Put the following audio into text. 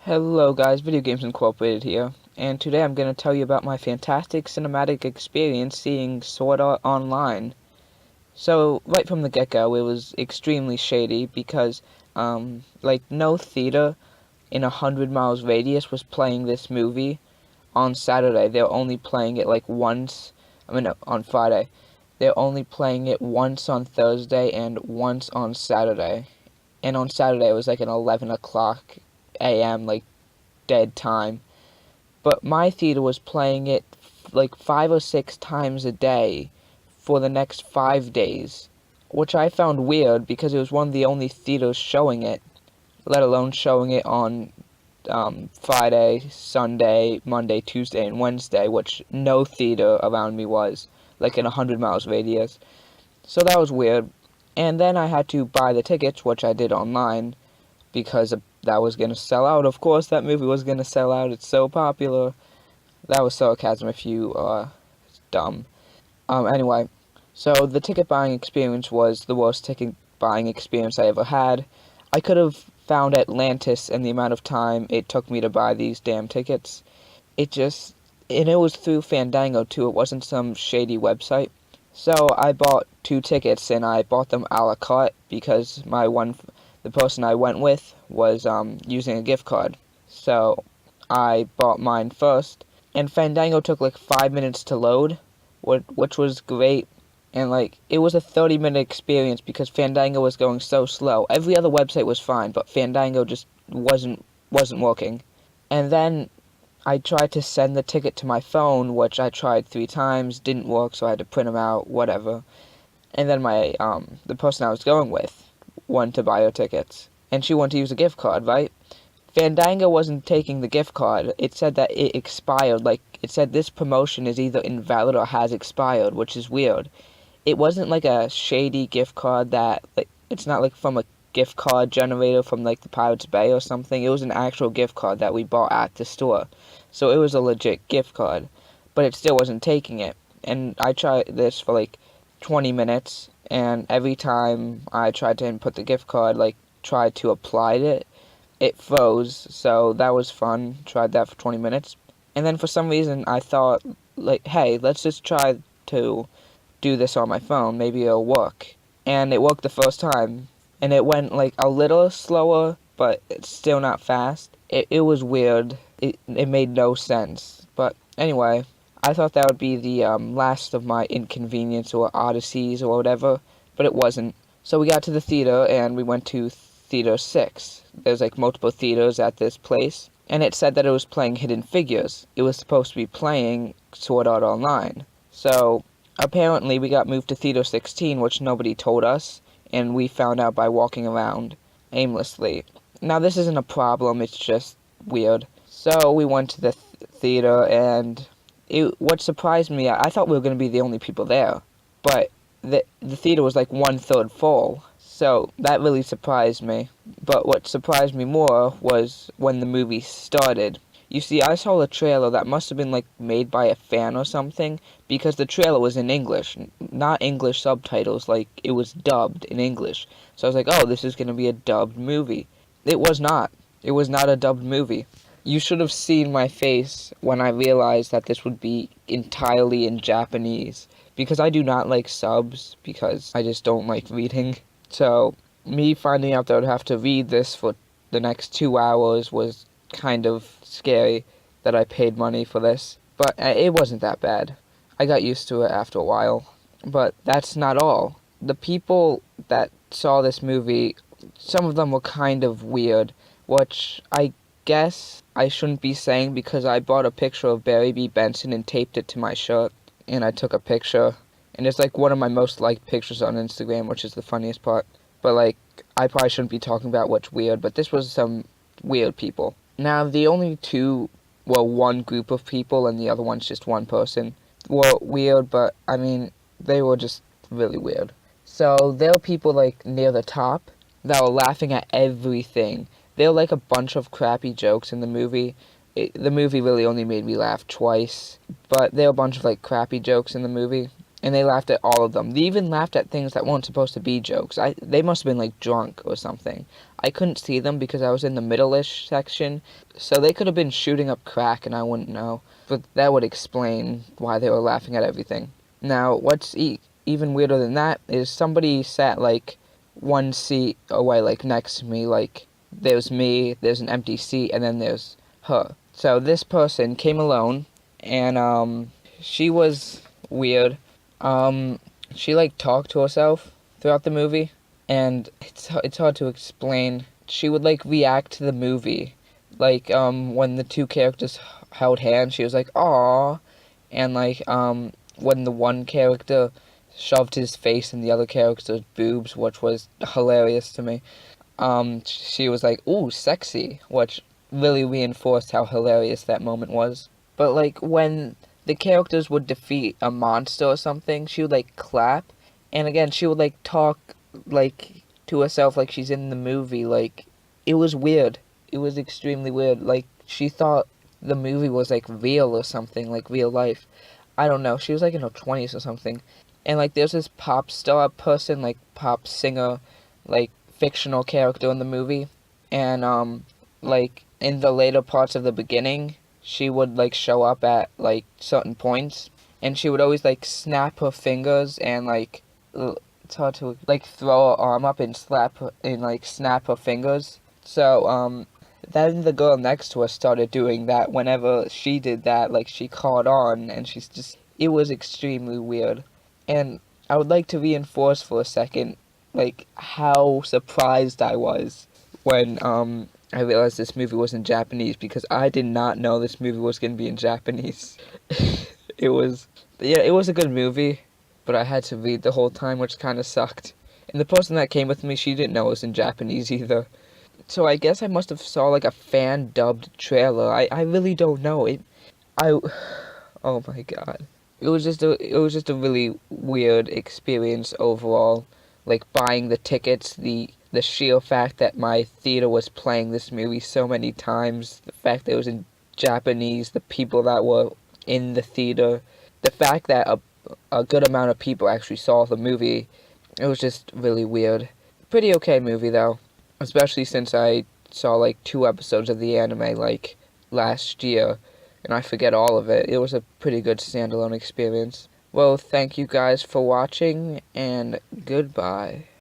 Hello guys, Video Games Incorporated here, and today I'm going to tell you about my fantastic cinematic experience seeing Sword Art Online. So, right from the get-go, it was extremely shady because, no theater in 100 miles radius was playing this movie on Saturday. They're only playing it on Friday. They're only playing it once on Thursday and once on Saturday. And on Saturday it was like an 11 o'clock a.m., dead time. But my theater was playing it like 5 or 6 times a day for the next 5 days, which I found weird because it was one of the only theaters showing it, let alone showing it on Friday, Sunday, Monday, Tuesday, and Wednesday, which no theater around me was, like in 100 miles radius. So that was weird. And then I had to buy the tickets, which I did online, because that was going to sell out. Of course, that movie was going to sell out. It's so popular. That was sarcasm if you are dumb. Anyway, so the ticket buying experience was the worst ticket buying experience I ever had. I could have found Atlantis in the amount of time it took me to buy these damn tickets. And it was through Fandango too. It wasn't some shady website. So I bought 2 tickets and I bought them a la carte because the person I went with was using a gift card. So I bought mine first, and Fandango took like 5 minutes to load, which was great. And it was a 30-minute experience because Fandango was going so slow. Every other website was fine, but Fandango just wasn't working. And then I tried to send the ticket to my phone, which I tried 3 times, didn't work, so I had to print them out, whatever. And then the person I was going with wanted to buy her tickets, and she wanted to use a gift card, right? Fandango wasn't taking the gift card. It said that it expired. It said this promotion is either invalid or has expired, which is weird. It wasn't like a shady gift card it's not like from a gift card generator from the Pirates Bay or something. It was an actual gift card that we bought at the store. So it was a legit gift card, but it still wasn't taking it. And I tried this for 20 minutes, and every time I tried to input the gift card, tried to apply it, it froze. So that was fun. Tried that for 20 minutes. And then for some reason I thought, hey, let's just try to do this on my phone. Maybe it'll work. And it worked the first time. And it went a little slower, but it's still not fast. It was weird. It made no sense. But anyway, I thought that would be the last of my inconvenience or odysseys or whatever, but it wasn't. So we got to the theater and we went to Theater 6. There's multiple theaters at this place, and it said that it was playing Hidden Figures. It was supposed to be playing Sword Art Online. So apparently we got moved to Theater 16, which nobody told us, and we found out by walking around aimlessly. Now this isn't a problem, it's just weird. So we went to the theater, and what surprised me, I thought we were going to be the only people there, but the theater was 1/3 full, so that really surprised me. But what surprised me more was when the movie started. You see, I saw the trailer that must have been made by a fan or something, because the trailer was in English, not English subtitles, it was dubbed in English. So I was like, oh, this is going to be a dubbed movie. It was not. It was not a dubbed movie. You should have seen my face when I realized that this would be entirely in Japanese, because I do not like subs, because I just don't like reading. So me finding out that I would have to read this for the next 2 hours was kind of scary, that I paid money for this. But it wasn't that bad. I got used to it after a while. But that's not all. The people that saw this movie, some of them were kind of weird, which I guess I shouldn't be saying, because I bought a picture of Barry B. Benson and taped it to my shirt, and I took a picture, and it's one of my most liked pictures on Instagram, which is the funniest part. But I probably shouldn't be talking about what's weird, but this was some weird people. Now the only one group of people and the other one's just one person, were weird, but I mean, they were just really weird. So there were people near the top that were laughing at everything. There were a bunch of crappy jokes in the movie. The movie really only made me laugh twice, but there were a bunch of crappy jokes in the movie, and they laughed at all of them. They even laughed at things that weren't supposed to be jokes. They must have been like drunk or something. I couldn't see them because I was in the middle-ish section, so they could have been shooting up crack and I wouldn't know. But that would explain why they were laughing at everything. Now, what's even weirder than that is somebody sat like one seat away, like next to me. Like there's me, there's an empty seat, and then there's her. So this person came alone, and she was weird. She like talked to herself throughout the movie, and it's hard to explain. She would like react to the movie, like when the two characters held hands, she was like "Aww," and like when the one character shoved his face in the other character's boobs, which was hilarious to me. She was like, "Ooh, sexy," which really reinforced how hilarious that moment was. But like when the characters would defeat a monster or something, she would like clap, and again she would like talk like to herself like she's in the movie. Like it was weird. It was extremely weird. Like she thought the movie was like real or something, like real life. I don't know. She was like in her 20s or something. And like there's this pop star person, like pop singer, like fictional character in the movie, and like in the later parts of the beginning, she would like show up at like certain points, and she would always like snap her fingers and like it's hard to like throw her arm up and slap her, and like snap her fingers. So then the girl next to us started doing that whenever she did that. Like she caught on, and she's just, it was extremely weird. And I would like to reinforce for a second, like, how surprised I was when I realized this movie was in Japanese, because I did not know this movie was going to be in Japanese. It was, yeah, it was a good movie, but I had to read the whole time, which kind of sucked. And the person that came with me, she didn't know it was in Japanese either. So I guess I must have saw like a fan dubbed trailer. I really don't know. Oh my god. It was just a really weird experience overall. Like buying the tickets, the sheer fact that my theater was playing this movie so many times, the fact that it was in Japanese, the people that were in the theater, the fact that a good amount of people actually saw the movie. It was just really weird. Pretty okay movie though, especially since I saw like 2 episodes of the anime like last year, and I forget all of it. It was a pretty good standalone experience. Well, thank you guys for watching, and goodbye.